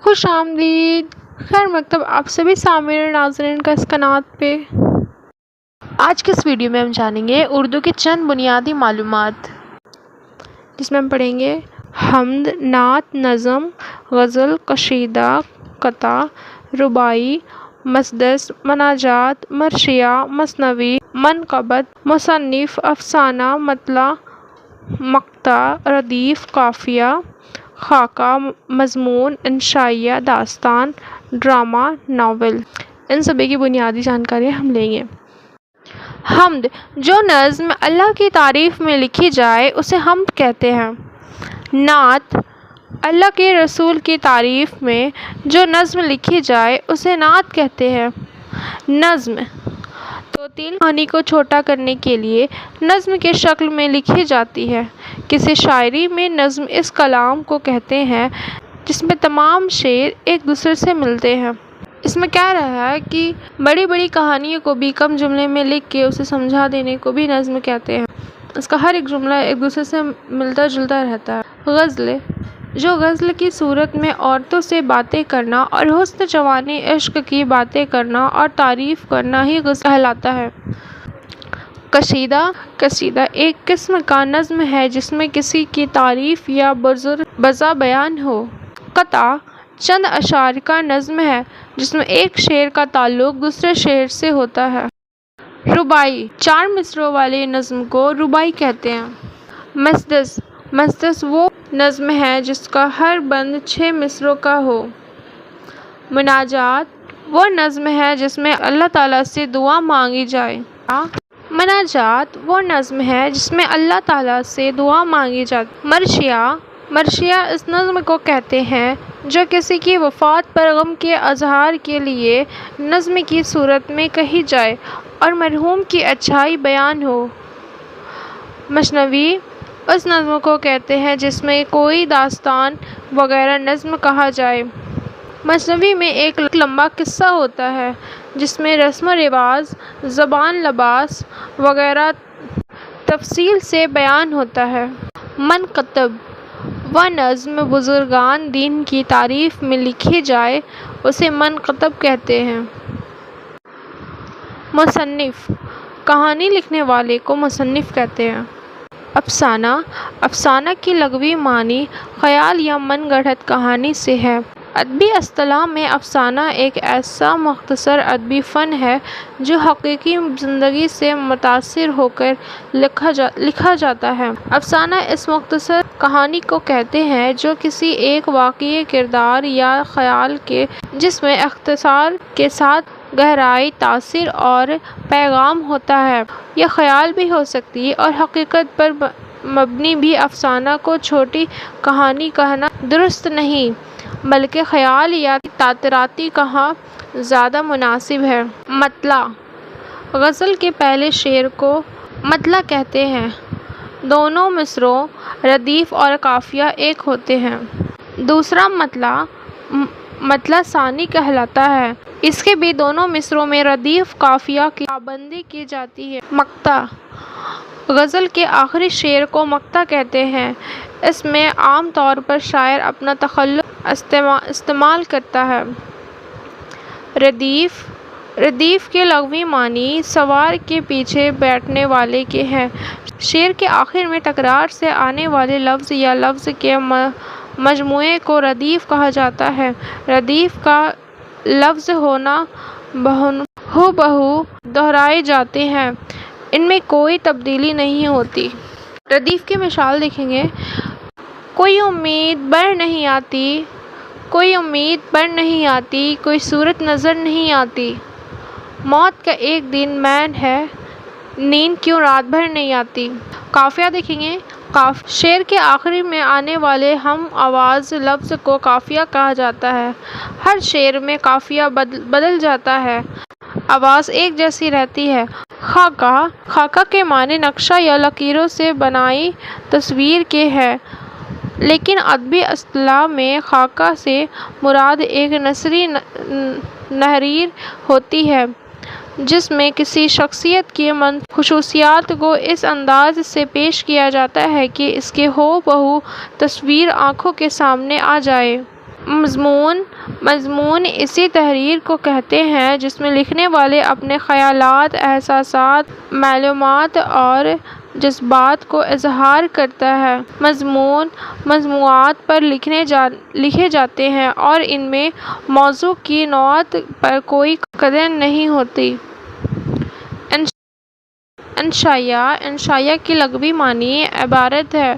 خوش آمدید، خیر مکتب آپ سبھی سامعین ناظرین کا اس قنات پہ۔ آج کے اس ویڈیو میں ہم جانیں گے اردو کے چند بنیادی معلومات، جس میں ہم پڑھیں گے حمد، نعت، نظم، غزل، قصیدہ، قطع، رباعی، مسدس، مناجات، مرثیہ، مثنوی، منقبت، مصنف، افسانہ، مطلع، مقطع، ردیف، قافیہ، خاکہ، مضمون، انشائیہ، داستان، ڈرامہ، ناول۔ ان سبھی کی بنیادی جانکاری ہم لیں گے۔ حمد، جو نظم اللہ کی تعریف میں لکھی جائے اسے حمد کہتے ہیں۔ نعت، اللہ کے رسول کی تعریف میں جو نظم لکھی جائے اسے نعت کہتے ہیں۔ نظم، توطیل کہانی کو چھوٹا کرنے کے لیے نظم کے شکل میں لکھی جاتی ہے۔ کسی شاعری میں نظم اس کلام کو کہتے ہیں جس میں تمام شعر ایک دوسرے سے ملتے ہیں۔ اس میں کہہ رہا ہے کہ بڑی بڑی کہانیوں کو بھی کم جملے میں لکھ کے اسے سمجھا دینے کو بھی نظم کہتے ہیں۔ اس کا ہر ایک جملہ ایک دوسرے سے ملتا جلتا رہتا ہے۔ غزل، جو غزل کی صورت میں عورتوں سے باتیں کرنا اور حسن جوانی عشق کی باتیں کرنا اور تعریف کرنا ہی غزل کہلاتا ہے۔ قصیدہ، قصیدہ ایک قسم کا نظم ہے جس میں کسی کی تعریف یا بزا بیان ہو۔ قطع، چند اشعار کا نظم ہے جس میں ایک شعر کا تعلق دوسرے شعر سے ہوتا ہے۔ رباعی، 4 مصرعوں والے نظم کو رباعی کہتے ہیں۔ مسدس، مسدس وہ نظم ہے جس کا ہر بند 6 مصرعوں کا ہو۔ مناجات، وہ نظم ہے جس میں اللہ تعالیٰ سے دعا مانگی جائے۔ مناجات، وہ نظم ہے جس میں اللہ تعالیٰ سے دعا مانگی جاتی۔ مرثیہ، مرثیہ اس نظم کو کہتے ہیں جو کسی کی وفات پر غم کے اظہار کے لیے نظم کی صورت میں کہی جائے اور مرحوم کی اچھائی بیان ہو۔ مثنوی، اس نظم کو کہتے ہیں جس میں کوئی داستان وغیرہ نظم کہا جائے۔ مثنوی میں ایک لمبا قصہ ہوتا ہے جس میں رسم و رواج، زبان، لباس وغیرہ تفصیل سے بیان ہوتا ہے۔ منقبت، وہ نظم بزرگان دین کی تعریف میں لکھی جائے اسے منقبت کہتے ہیں۔ مصنف، کہانی لکھنے والے کو مصنف کہتے ہیں۔ افسانہ، افسانہ کی لغوی معنی خیال یا من گھڑت کہانی سے ہے۔ ادبی اصطلاح میں افسانہ ایک ایسا مختصر ادبی فن ہے جو حقیقی زندگی سے متاثر ہو کر لکھا جاتا ہے۔ افسانہ اس مختصر کہانی کو کہتے ہیں جو کسی ایک واقعے، کردار یا خیال کے جس میں اختصار کے ساتھ گہرائی، تاثر اور پیغام ہوتا ہے۔ یہ خیال بھی ہو سکتی ہے اور حقیقت پر مبنی بھی۔ افسانہ کو چھوٹی کہانی کہنا درست نہیں بلکہ خیال یا تاثراتی کہنا زیادہ مناسب ہے۔ مطلع، غزل کے پہلے شعر کو مطلع کہتے ہیں۔ دونوں مصرعوں ردیف اور قافیہ ایک ہوتے ہیں۔ دوسرا مطلع مطلع ثانی کہلاتا ہے۔ اس کے بھی دونوں مصرعوں میں ردیف قافیہ کی پابندی کی جاتی ہے۔ مقطع، غزل کے آخری شعر کو مقطع کہتے ہیں۔ اس میں عام طور پر شاعر اپنا تخیل استعمال کرتا ہے۔ ردیف، ردیف کے لغوی معنی سوار کے پیچھے بیٹھنے والے کے ہیں۔ شعر کے آخر میں تکرار سے آنے والے لفظ یا لفظ کے مجموعے کو ردیف کہا جاتا ہے۔ ردیف کا لفظ ہو بہو دہرائے جاتے ہیں، ان میں کوئی تبدیلی نہیں ہوتی۔ ردیف کی مثال دیکھیں گے۔ کوئی امید بر نہیں آتی، کوئی امید بر نہیں آتی، کوئی صورت نظر نہیں آتی، موت کا ایک دن مین ہے، نیند کیوں رات بھر نہیں آتی۔ قافیہ دیکھیں گے۔ شعر کے آخر میں آنے والے ہم آواز لفظ کو قافیہ کہا جاتا ہے۔ ہر شعر میں قافیہ بدل جاتا ہے، آواز ایک جیسی رہتی ہے۔ خاکہ، خاکہ کے معنی نقشہ یا لکیروں سے بنائی تصویر کے ہے، لیکن ادبی اصطلاح میں خاکہ سے مراد ایک نثری تحریر ہوتی ہے جس میں کسی شخصیت کی خصوصیات کو اس انداز سے پیش کیا جاتا ہے کہ اس کی ہو بہو تصویر آنکھوں کے سامنے آ جائے۔ مضمون اسی تحریر کو کہتے ہیں جس میں لکھنے والے اپنے خیالات، احساسات، معلومات اور جذبات کو اظہار کرتا ہے۔ موضوعات پر لکھے جاتے ہیں اور ان میں موضوع کی نوعیت پر کوئی قید نہیں ہوتی۔ انشائیہ کی لغوی معنی عبارت ہے۔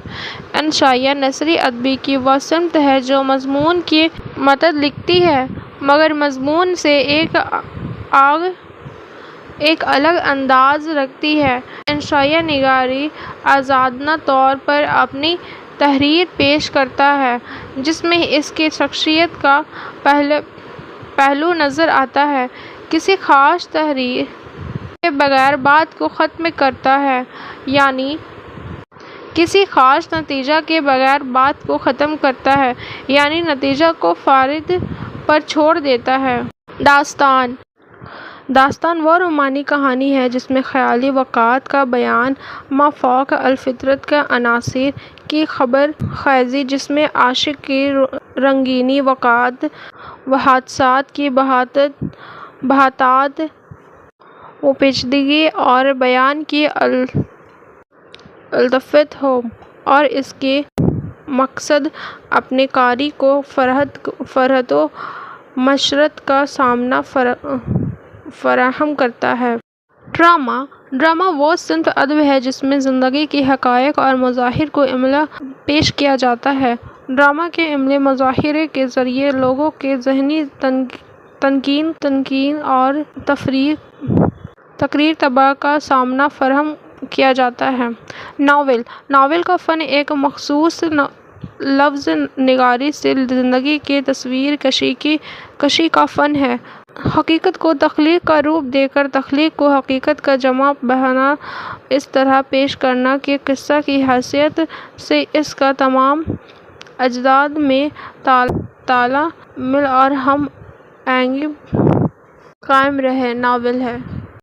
انشائیہ نثری ادب کی وہ سمت ہے جو مضمون کی متن لکھتی ہے مگر مضمون سے ایک الگ انداز رکھتی ہے۔ انشائیہ نگار آزادانہ طور پر اپنی تحریر پیش کرتا ہے جس میں اس کی شخصیت کا پہلو نظر آتا ہے، کسی خاص تحریر کے بغیر بات کو ختم کرتا ہے، یعنی کسی خاص نتیجے کے بغیر بات کو ختم کرتا ہے، یعنی نتیجے کو فرد پر چھوڑ دیتا ہے۔ داستان وہ رومانی کہانی ہے جس میں خیالی واقعات کا بیان، مافوق الفطرت کے عناصر کی خبر خیزی، جس میں عشق کی رنگینی، واقعات و حادثات کی بہتات و پیچیدگی اور بیان کی لطافت ہو، اور اس کے مقصد اپنے قاری کو فرحت و مسرت کا سامان فراہم کرنا ہے۔ ڈرامہ وہ صنف ادب ہے جس میں زندگی کے حقائق اور مظاہر کو عملاً پیش کیا جاتا ہے۔ ڈرامہ کے عملی مظاہرے کے ذریعے لوگوں کے ذہنی تکوین اور تقریر طبع کا سامان فراہم کیا جاتا ہے۔ ناول کا فن ایک مخصوص لفظ نگاری سے زندگی کی تصویر کشی کا فن ہے۔ حقیقت کو تخلیق کا روپ دے کر تخلیق کو حقیقت کا جامہ پہنا، اس طرح پیش کرنا کہ قصہ کی حیثیت سے اس کا تمام اجزاء میں تال میل اور ہم آہنگی قائم رہے، ناول ہے۔